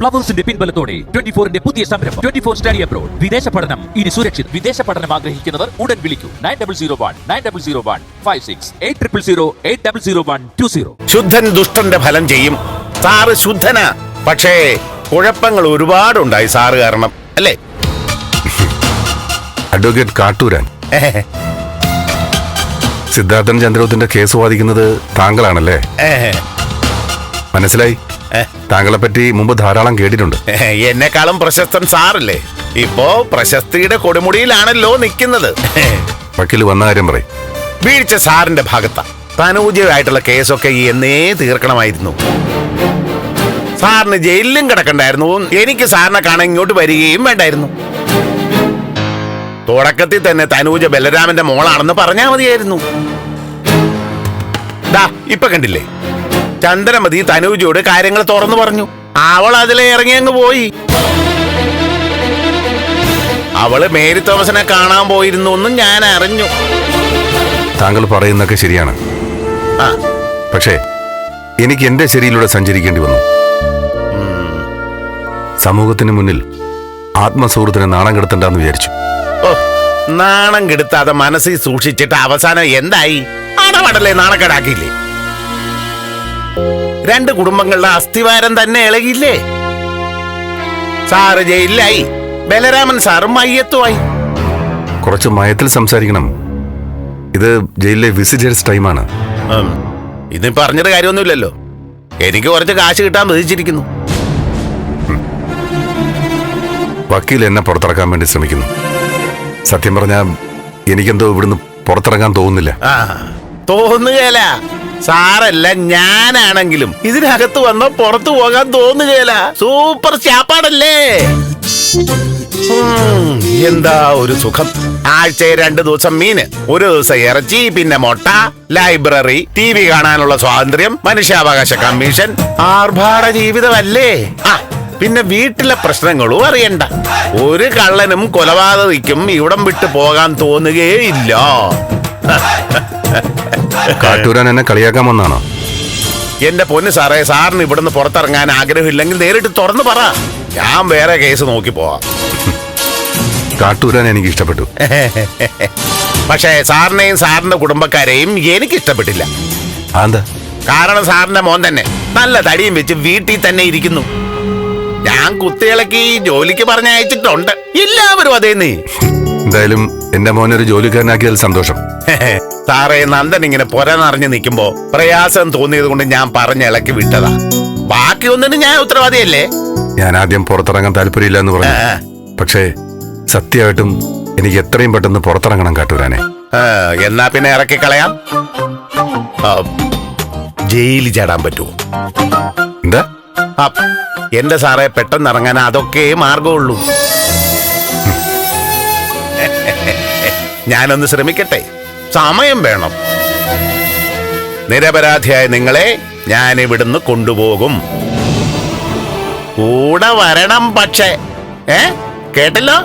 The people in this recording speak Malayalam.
ഫ്ലവേഴ്സിന്റെ പിൻബലത്തോടെ 24ന്റെ പുതിയ സംരംഭം 24 സ്റ്റഡി അബ്രോഡ്. വിദേശ പഠനം ഇനി സുരക്ഷിത്. വിദേശ പഠനം ആഗ്രഹിക്കുന്നവർ ഉടൻ വിളിക്കൂ 9001 800 800120. ശുദ്ധൻ ദുഷ്ടന്റെ ഫലം ചെയ്യും. സാറ് ശുദ്ധനാ, പക്ഷേ കുഴപ്പങ്ങൾ ഒരുപാടുണ്ടായി സാറ് കാരണം, അല്ലേ? അഡ്വക്കേറ്റ് കാട്ടൂരാൻ, സിദ്ധാർത്ഥൻ ചന്ദ്രത്തിന്റെ കേസ് വാദിക്കുന്നത് താങ്കളാണല്ലേ? മനസ്സിലായി. താങ്കളെ പറ്റി മുമ്പ് ധാരാളം കേട്ടിട്ടുണ്ട്. എന്നെക്കാളും പ്രശസ്തൻ സാറല്ലേ? ഇപ്പോ പ്രശസ്തിയുടെ കൊടുമുടിയിലാണല്ലോ നിൽക്കുന്നത്. വക്കീൽ വന്ന കാര്യം പറയും. വീഴ്ച സാറിന്റെ ഭാഗത്താ. തനൂജയായിട്ടുള്ള കേസൊക്കെ എന്നേ തീർക്കണമായിരുന്നു. സാറിന് ജയിലിലും കിടക്കണ്ടായിരുന്നു. എനിക്ക് സാറിനെ കാണാൻ ഇങ്ങോട്ട് വരികയും വേണ്ടായിരുന്നു. തുടക്കത്തിൽ തന്നെ തനൂജ ബലരാമന്റെ മോളാണെന്ന് പറഞ്ഞാൽ മതിയായിരുന്നു. ദാ ഇപ്പൊ കണ്ടില്ലേ, ചന്ദ്രമതി തനൂജയോട് കാര്യങ്ങൾ തുറന്നു പറഞ്ഞു. അവൾ അതിലെ ഇറങ്ങി അങ്ങ് പോയി. അവള് മേരി തോമസിനെ കാണാൻ പോയിരുന്നു എന്നും ഞാൻ അറിഞ്ഞു. താങ്കൾ പറയുന്നൊക്കെ ശരിയാണ്. പക്ഷേ എനിക്ക് എന്റെ ശരിയിലൂടെ സഞ്ചരിക്കേണ്ടി വന്നു. സമൂഹത്തിന് മുന്നിൽ ആത്മസുഹൃത്തിനെ നാണം കെടുത്തണ്ടെന്ന് വിചാരിച്ചു. ഓ, നാണം കെടുത്താതെ മനസ്സിൽ സൂക്ഷിച്ചിട്ട് അവസാനം എന്തായി? അടവടല്ലേ നാണക്കേടാക്കിയില്ലേ? രണ്ട് കുടുംബങ്ങളുടെ അസ്ഥിവാരം തന്നെ ഇളകിയില്ലേ? സാറ് ജയിലിലായി, ബലരാമൻ സാറ് മയ്യത്തുമായി. കുറച്ച് മയത്തിൽ സംസാരിക്കണം. ഇത് ജയിലിലെ വിസിറ്റേഴ്സ് ടൈമാണ്. ഇത് പറഞ്ഞിട്ട് കാര്യമൊന്നുമില്ലല്ലോ. എനിക്ക് കുറച്ച് കാശ് കിട്ടാൻ വിധിച്ചിരിക്കുന്നു. വക്കീൽ എന്നെ പുറത്തിറക്കാൻ വേണ്ടി ശ്രമിക്കുന്നു. സത്യം പറഞ്ഞാൽ എനിക്കെന്തോ ഇവിടുന്ന് പുറത്തിറങ്ങാൻ തോന്നുന്നില്ല. തോന്നുകയില്ല. സാറല്ല, ഞാനാണെങ്കിലും ഇതിനകത്ത് വന്നോ പുറത്തു പോകാൻ തോന്നുകയില്ല. സൂപ്പർ സ്റ്റാപ്പാണല്ലേ? എന്താ ഒരു സുഖം. ആഴ്ചയിൽ 2 ദിവസം മീന്, ഒരു ദിവസം ഇറച്ചി, പിന്നെ മുട്ട, ലൈബ്രറി, TV കാണാനുള്ള സ്വാതന്ത്ര്യം, മനുഷ്യാവകാശ കമ്മീഷൻ. ആർഭാട ജീവിതമല്ലേ? പിന്നെ വീട്ടിലെ പ്രശ്നങ്ങളും അറിയണ്ട. ഒരു കള്ളനും കൊലപാതകയ്ക്കും ഇവിടം വിട്ടു പോകാൻ തോന്നുകയില്ല. കാട്ടൂരാൻ എന്നെ കളിയാക്കാൻ വന്നാണോ? എന്റെ പൊന്ന് സാറേ, സാറിന് ഇവിടുന്ന് പുറത്തിറങ്ങാൻ ആഗ്രഹമില്ലെങ്കിൽ നേരിട്ട് തുറന്നു പറ. ഞാൻ വേറെ കേസ് നോക്കി പോവാം. കാട്ടൂരാൻ എനിക്ക് ഇഷ്ടപ്പെട്ടു. പക്ഷേ സാറിനെയും സാറിന്റെ കുടുംബക്കാരെയും എനിക്ക് ഇഷ്ടപ്പെട്ടില്ല. എന്താ? കാരണം സാറിന്റെ മോൻ തന്നെ നല്ല തടിയും വെച്ച് വീട്ടിൽ തന്നെ ഇരിക്കുന്നു. ഞാൻ കുത്തിയിളക്കി ജോലിക്ക് പറഞ്ഞയച്ചിട്ടുണ്ട്. എല്ലാവരും അതേന്നേ. എന്തായാലും എന്റെ മോനൊരു ജോലിക്കാരനാക്കിയതിൽ സന്തോഷം. സാറേ, നന്ദൻ ഇങ്ങനെ പൊരന്നറിഞ്ഞ് നിൽക്കുമ്പോ പ്രയാസം തോന്നിയത് കൊണ്ട് ഞാൻ പറഞ്ഞിളക്കി വിട്ടതാ. ബാക്കി ഒന്നിനും ഞാൻ ഉത്തരവാദിയല്ലേ? ഞാൻ ആദ്യം പുറത്തിറങ്ങാൻ താല്പര്യമില്ല എന്ന് പറഞ്ഞു. പക്ഷേ സത്യമായിട്ടും എനിക്ക് എത്രയും പെട്ടെന്ന് പുറത്തിറങ്ങണം കാട്ടൂരാനെ. എന്നാ പിന്നെ ഇറക്കി കളയാം. ജയിലിൽ ചാടാൻ പറ്റുമോ? എന്താ? എന്റെ സാറേ, പെട്ടെന്ന് ഇറങ്ങാൻ അതൊക്കെ മാർഗമുള്ളൂ. ഞാനൊന്ന് ശ്രമിക്കട്ടെ. സമയം വേണം. നിരപരാധിയായ നിങ്ങളെ ഞാൻ ഇവിടുന്ന് കൊണ്ടുപോകും. കൂടെ വരണം. പക്ഷേ കേട്ടല്ലോ?